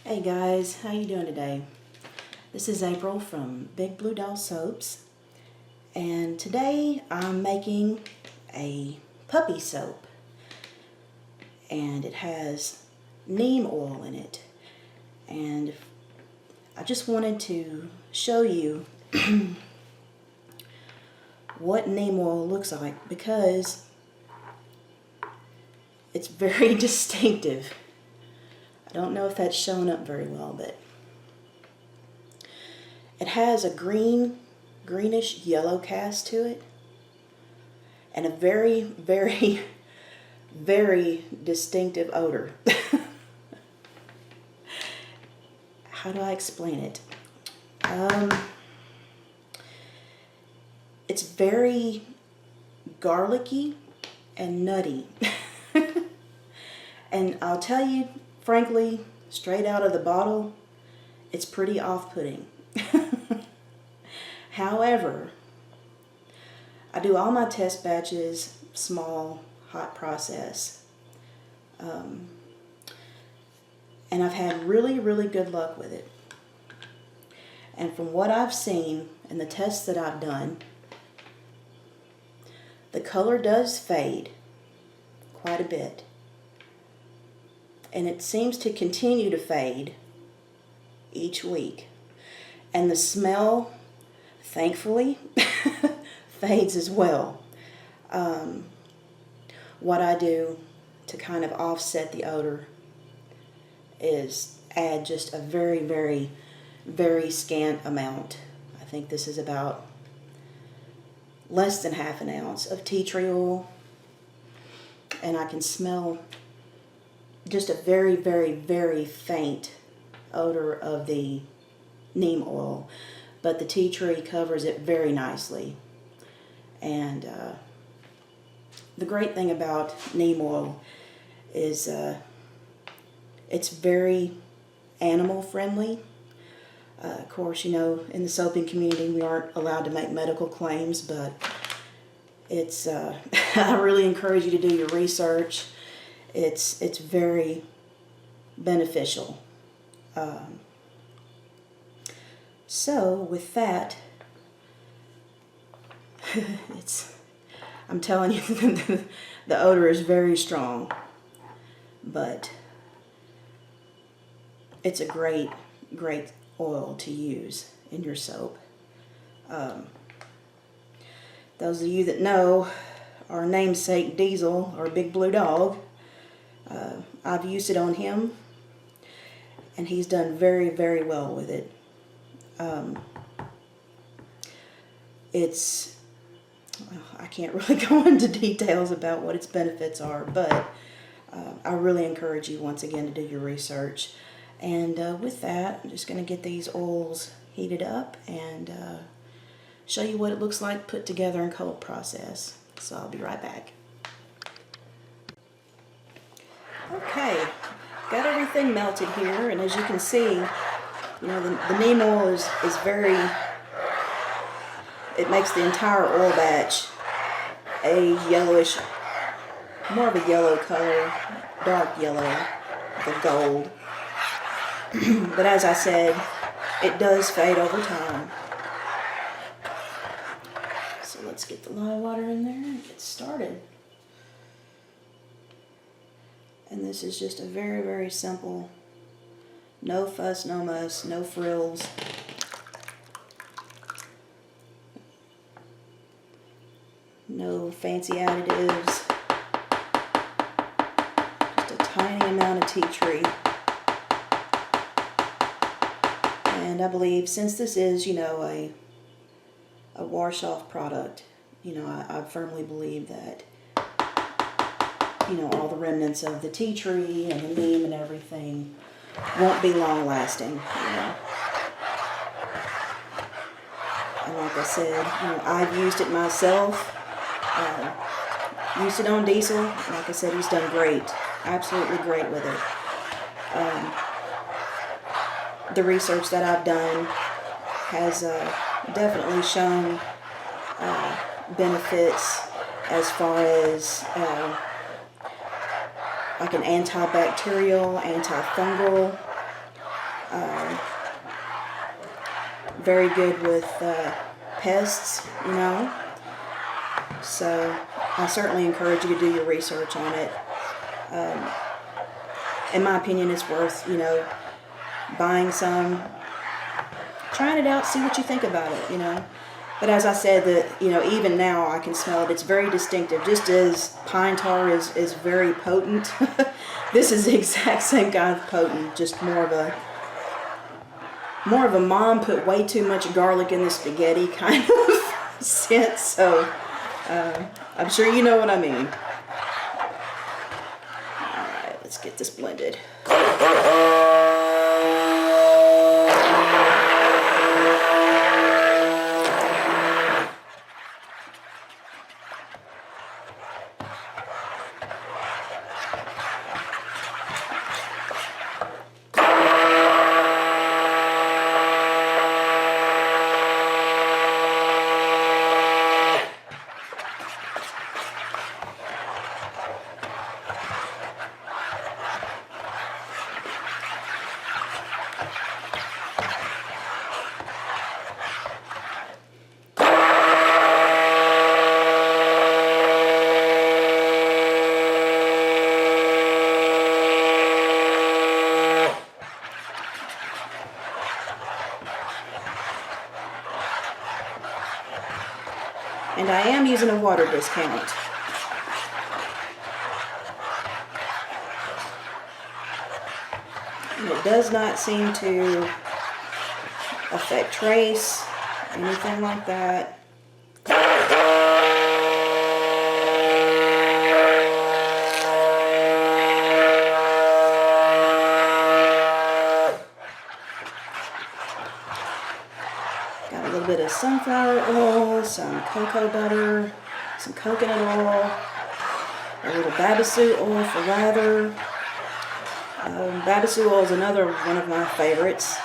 Hey guys, how you doing today? This is April from Big Blue Doll Soaps, and today I'm making a puppy soap, and it has neem oil in it, and I just wanted to show you what neem oil looks like because it's very distinctive. I don't know if that's showing up very well, but it has a greenish yellow cast to it and a very, very, very distinctive odor. How do I explain it? It's very garlicky and nutty. And I'll tell you, frankly, straight out of the bottle, it's pretty off-putting. However, I do all my test batches small, hot process. And I've had really, really good luck with it. And from what I've seen and the tests that I've done, the color does fade quite a bit. And it seems to continue to fade each week. And the smell, thankfully, fades as well. What I do to kind of offset the odor is add just a very, very, very scant amount. I think this is about less than half an ounce of tea tree oil. And I can smell just a very, very, very faint odor of the neem oil, but the tea tree covers it very nicely. And the great thing about neem oil is it's very animal friendly. Of course, you know, in the soaping community we aren't allowed to make medical claims, but it's I really encourage you to do your research. It's very beneficial. So with that, I'm telling you, the odor is very strong, but it's a great, great oil to use in your soap. Those of you that know our namesake Diesel, our big blue dog, I've used it on him, and he's done very, very well with it. I can't really go into details about what its benefits are, but I really encourage you once again to do your research. And with that, I'm just going to get these oils heated up and show you what it looks like put together in cold process. So I'll be right back. Okay, got everything melted here, and as you can see, you know, the neem oil is very, it makes the entire oil batch a yellowish, more of a yellow color, dark yellow, the gold. But as I said, it does fade over time. So let's get the lye water in there and get started. And this is just a very, very simple, no fuss, no muss, no frills. No fancy additives. Just a tiny amount of tea tree. And I believe since this is, you know, a wash-off product, you know, I firmly believe that, you know, all the remnants of the tea tree and the neem and everything won't be long lasting, you know. And like I said, you know, I've used it myself. Used it on Diesel. Like I said, he's done great. Absolutely great with it. The research that I've done has definitely shown benefits as far as like an antibacterial, antifungal, Very good with pests, you know. So I certainly encourage you to do your research on it. In my opinion, it's worth, you know, buying some, trying it out, see what you think about it, you know. But as I said, you know, even now I can smell it. It's very distinctive, just as pine tar is very potent. This is the exact same kind of potent, just more of a mom put way too much garlic in the spaghetti kind of scent. So I'm sure you know what I mean. All right, let's get this blended. And I am using a water discount. And it does not seem to affect trace, anything like that. Got a little bit of sunflower oil, some cocoa butter, some coconut oil, a little babassu oil for lather. Babassu oil is another one of my favorites.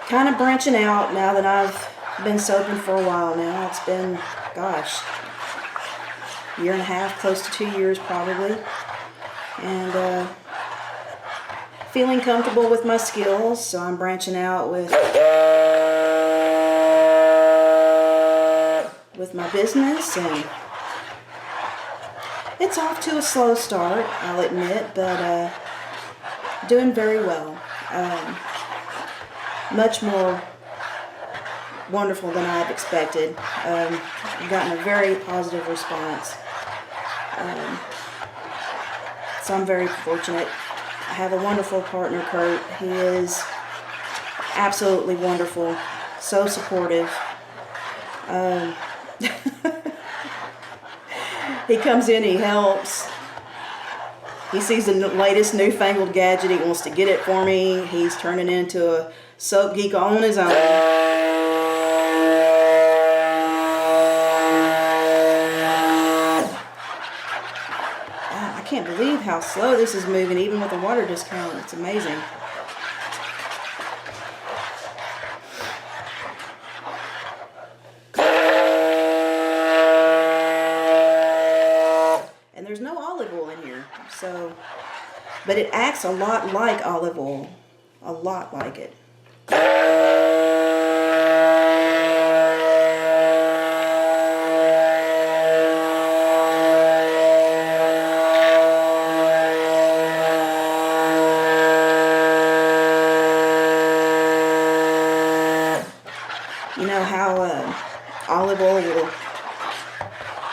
Kind of branching out now that I've been soaping for a while now. It's been, gosh, a year and a half, close to 2 years probably. And feeling comfortable with my skills, so I'm branching out with my business, and it's off to a slow start, I'll admit, but doing very well. Much more wonderful than I've expected. I've gotten a very positive response. So I'm very fortunate. I have a wonderful partner, Kurt. He is absolutely wonderful, so supportive. He comes in, he helps. He sees the latest newfangled gadget, he wants to get it for me. He's turning into a soap geek on his own. I can't believe how slow this is moving, even with a water discount. It's amazing. And there's no olive oil in here, so, but it acts a lot like olive oil, a lot like it. You know how olive oil will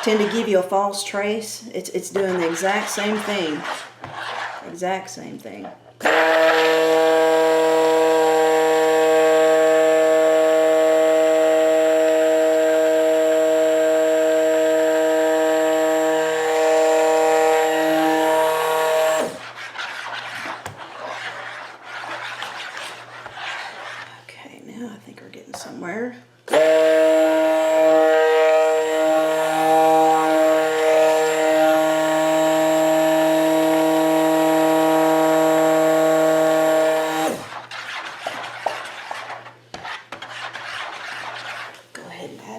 tend to give you a false trace? It's doing the exact same thing. Exact same thing. Okay, now I think we're getting somewhere.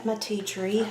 My tea tree.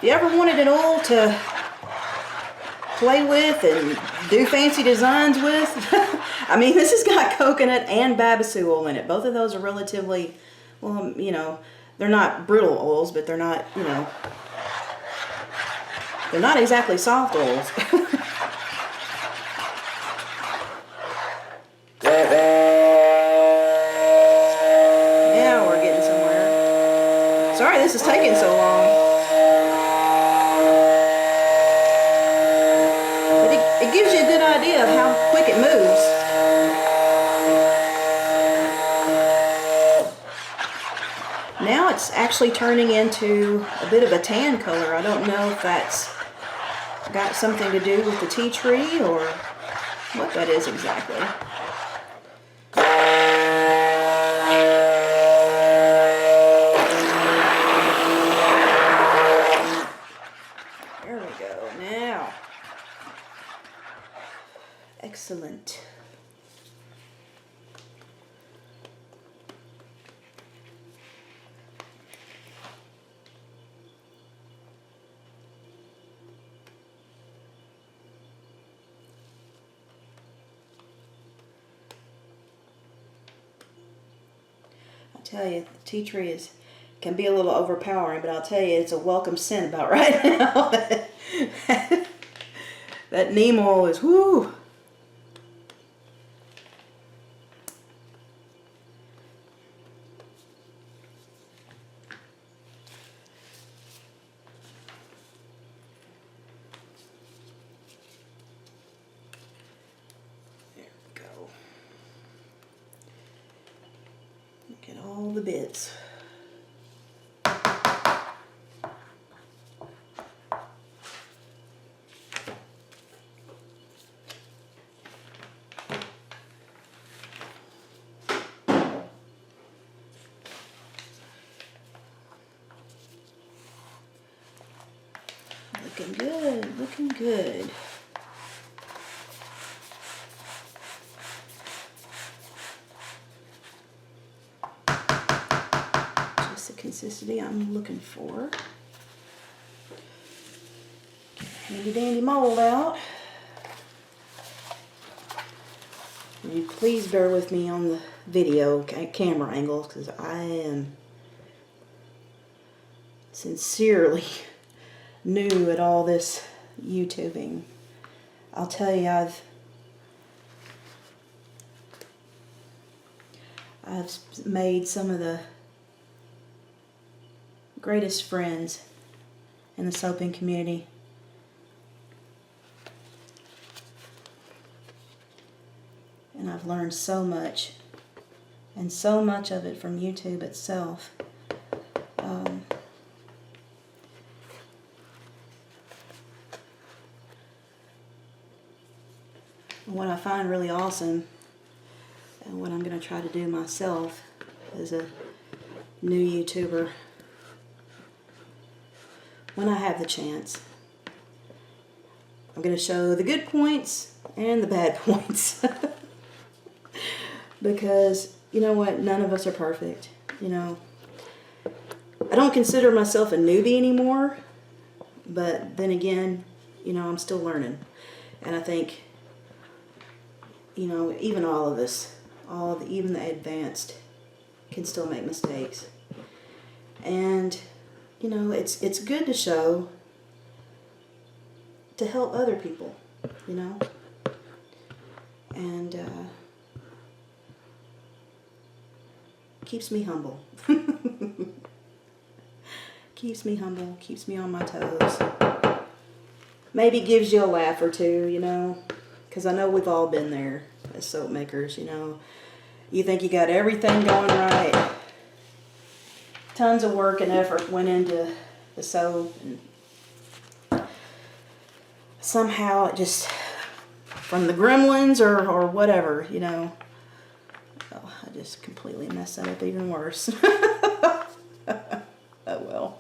you ever wanted an oil to play with and do fancy designs with, I mean, this has got coconut and babassu oil in it. Both of those are relatively, well, you know, they're not brittle oils, but they're not, you know, they're not exactly soft oils. Now we're getting somewhere. Sorry this is taking so long. But it gives you a good idea of how quick it moves. Now it's actually turning into a bit of a tan color. I don't know if that's got something to do with the tea tree or what that is exactly. There we go. Now, excellent. Tell you, the tea tree can be a little overpowering, but I'll tell you, it's a welcome scent about right now. That neem oil is whoo. There we go. Look at all the bits. Looking good, looking good. Just the consistency I'm looking for. Handy dandy mold out. And you please bear with me on the video camera angles because I am sincerely new at all this YouTubing. I'll tell you, I've made some of the greatest friends in the soaping community. And I've learned so much, and so much of it from YouTube itself. What I find really awesome, and what I'm going to try to do myself as a new YouTuber, when I have the chance, I'm going to show the good points and the bad points. Because, you know what, none of us are perfect, you know. I don't consider myself a newbie anymore, but then again, you know, I'm still learning. And I think, you know, even all of us, even the advanced, can still make mistakes. And, you know, it's good to show, to help other people, you know. And keeps me humble. Keeps me humble, keeps me on my toes. Maybe gives you a laugh or two, you know. Because I know we've all been there as soap makers, you know. You think you got everything going right. Tons of work and effort went into the soap. And somehow it just, from the gremlins or whatever, you know. Oh, I just completely messed that up even worse. Oh well.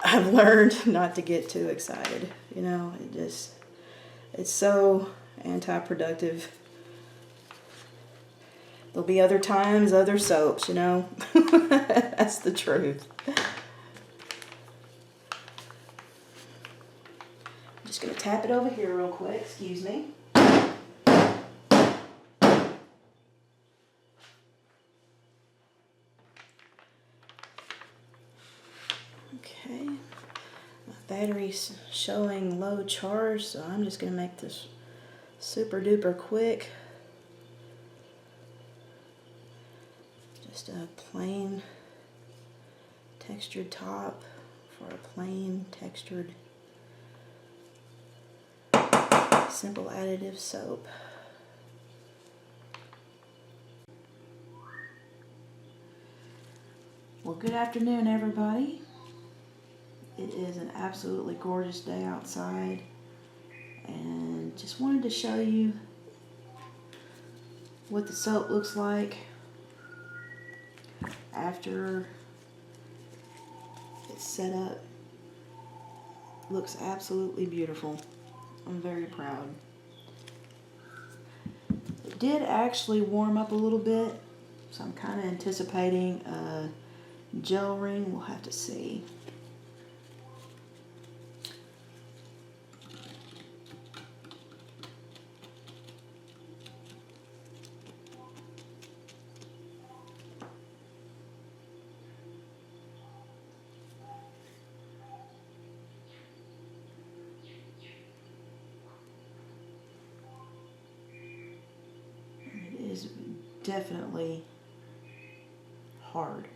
I've learned not to get too excited, you know. It's so anti-productive. There'll be other times, other soaps, you know. That's the truth. I'm just going to tap it over here real quick. Excuse me. Okay. My battery's showing low charge, so I'm just going to make this super duper quick. Just a plain textured top for a plain textured simple additive soap. Well, good afternoon, everybody. It is an absolutely gorgeous day outside, and just wanted to show you what the soap looks like after it's set up. Looks absolutely beautiful. I'm very proud. It did actually warm up a little bit, so I'm kind of anticipating a gel ring. We'll have to see. Is definitely hard.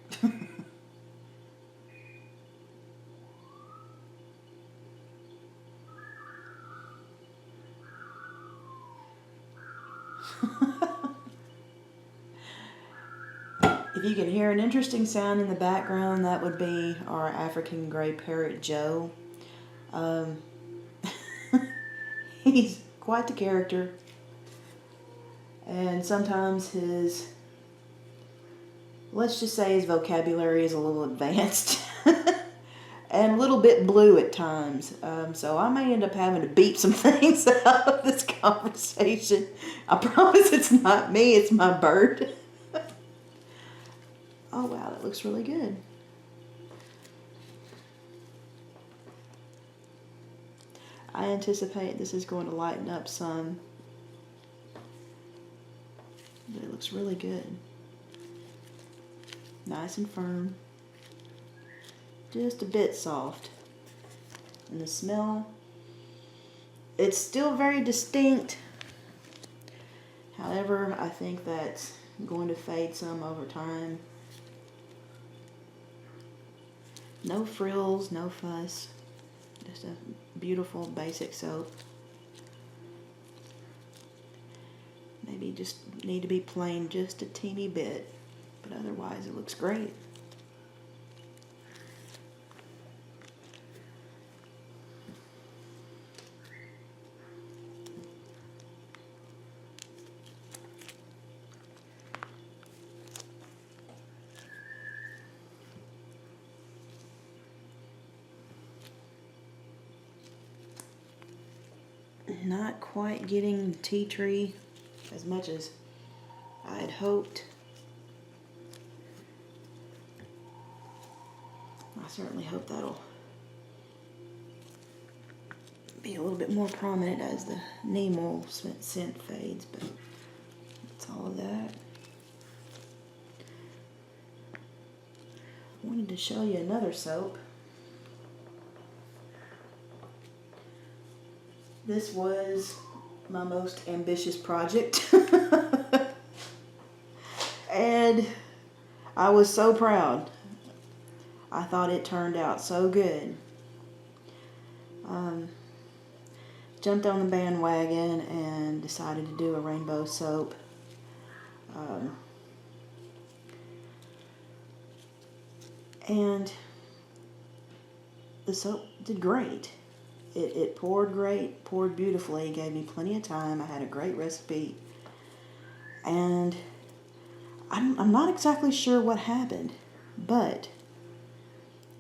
If you can hear an interesting sound in the background, that would be our African gray parrot Joe. He's quite the character. And sometimes let's just say his vocabulary is a little advanced and a little bit blue at times. So I may end up having to beep some things out of this conversation. I promise it's not me, it's my bird. Oh wow, that looks really good. I anticipate this is going to lighten up some. But it looks really good. Nice and firm. Just a bit soft. And the smell, it's still very distinct. However, I think that's going to fade some over time. No frills, no fuss. Just a beautiful basic soap. Maybe just need to be plain just a teeny bit, but otherwise it looks great. Not quite getting the tea tree as much as I had hoped. I certainly hope that'll be a little bit more prominent as the neem oil scent fades, but that's all of that. I wanted to show you another soap. This was my most ambitious project. And I was so proud. I thought it turned out so good. Jumped on the bandwagon and decided to do a rainbow soap. And the soap did great. It poured great, poured beautifully, gave me plenty of time. I had a great recipe. And I'm not exactly sure what happened, but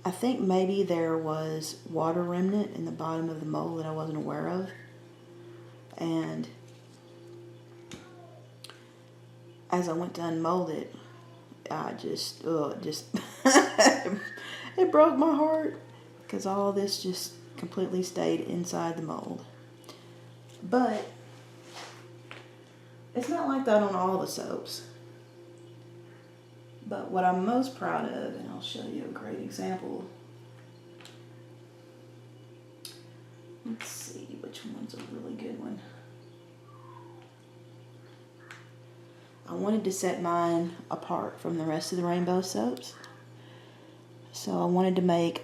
I think maybe there was water remnant in the bottom of the mold that I wasn't aware of. And as I went to unmold it, I just It broke my heart because all this just completely stayed inside the mold. But it's not like that on all the soaps. But what I'm most proud of, and I'll show you a great example. Let's see which one's a really good one. I wanted to set mine apart from the rest of the rainbow soaps. So I wanted to make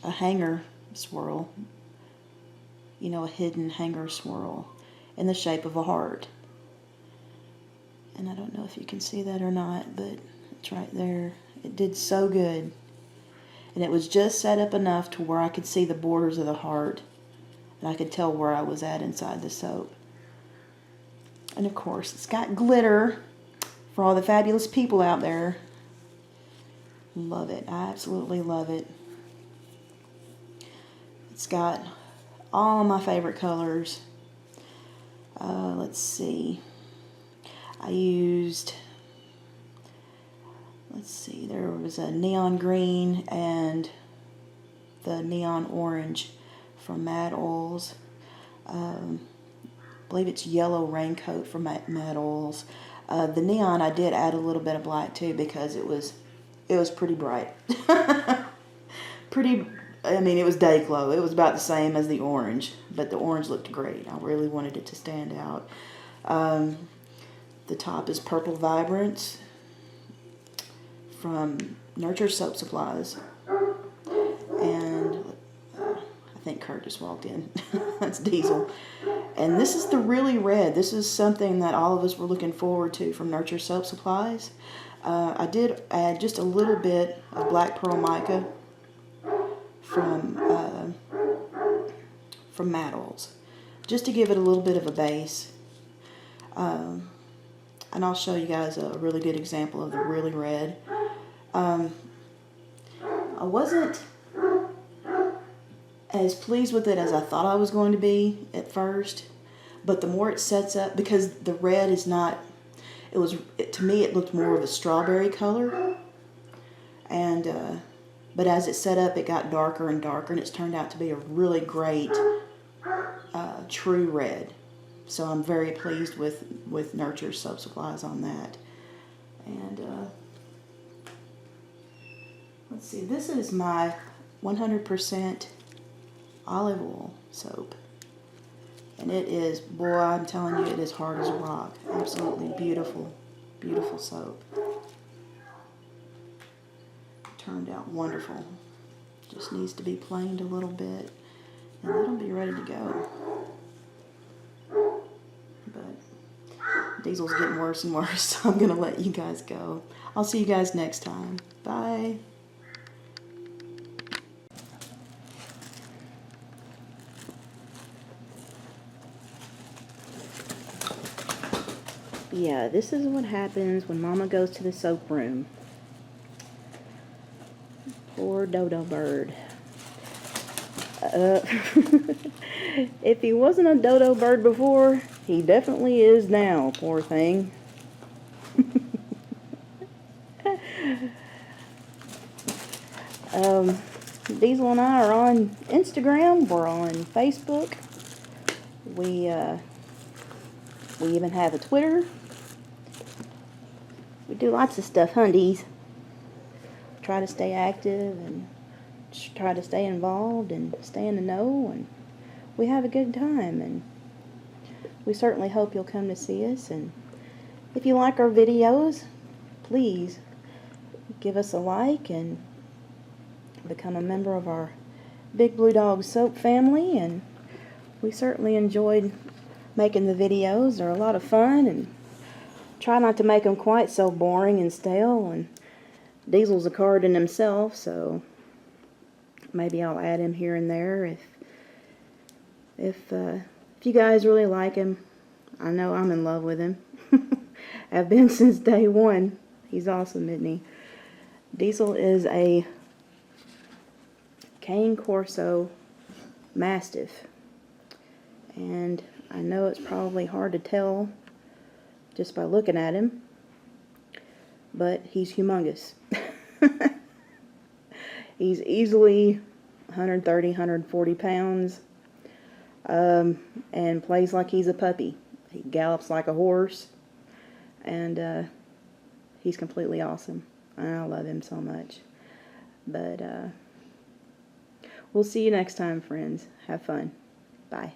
a hanger swirl, you know, a hidden hanger swirl in the shape of a heart. And I don't know if you can see that or not, but it's right there. It did so good. And it was just set up enough to where I could see the borders of the heart, and I could tell where I was at inside the soap. And of course, it's got glitter for all the fabulous people out there. Love it. I absolutely love it. It's got all my favorite colors. Let's see. I used, there was a neon green and the neon orange from Mad Oils. I believe it's yellow raincoat from Mad Oils. The neon, I did add a little bit of black too because it was pretty bright. I mean, it was day glow. It was about the same as the orange, but the orange looked great. I really wanted it to stand out. The top is Purple Vibrance from Nurture Soap Supplies. And I think Kurt just walked in. That's Diesel. And this is the Really Red. This is something that all of us were looking forward to from Nurture Soap Supplies. I did add just a little bit of Black Pearl Mica from Mad Oils, just to give it a little bit of a base. And I'll show you guys a really good example of the Really Red. I wasn't as pleased with it as I thought I was going to be at first, but the more it sets up, because the red is not, to me it looked more of a strawberry color, and but as it set up, it got darker and darker, and it's turned out to be a really great true red. So I'm very pleased with Nurture Soap Supplies on that. And let's see, this is my 100% olive oil soap. And it is, boy, I'm telling you, it is hard as a rock. Absolutely beautiful, beautiful soap. Turned out wonderful. Just needs to be planed a little bit, and it'll be ready to go. But Diesel's getting worse and worse, so I'm going to let you guys go. I'll see you guys next time. Bye. Yeah, this is what happens when Mama goes to the soap room. Poor dodo bird. If he wasn't a dodo bird before, he definitely is now, poor thing. Diesel and I are on Instagram. We're on Facebook. We even have a Twitter. We do lots of stuff, hundies. Try to stay active and try to stay involved and stay in the know, and we have a good time, and we certainly hope you'll come to see us. And if you like our videos, please give us a like and become a member of our Big Blue Dog Soap family. And we certainly enjoyed making the videos. They're a lot of fun, and try not to make them quite so boring and stale. And Diesel's a card in himself, so maybe I'll add him here and there if you guys really like him. I know I'm in love with him. I've been since day one. He's awesome, isn't he? Diesel is a Cane Corso Mastiff, and I know it's probably hard to tell just by looking at him, but he's humongous. He's easily 130, 140 pounds, and plays like he's a puppy. He gallops like a horse, and he's completely awesome. I love him so much. But we'll see you next time, friends. Have fun. Bye.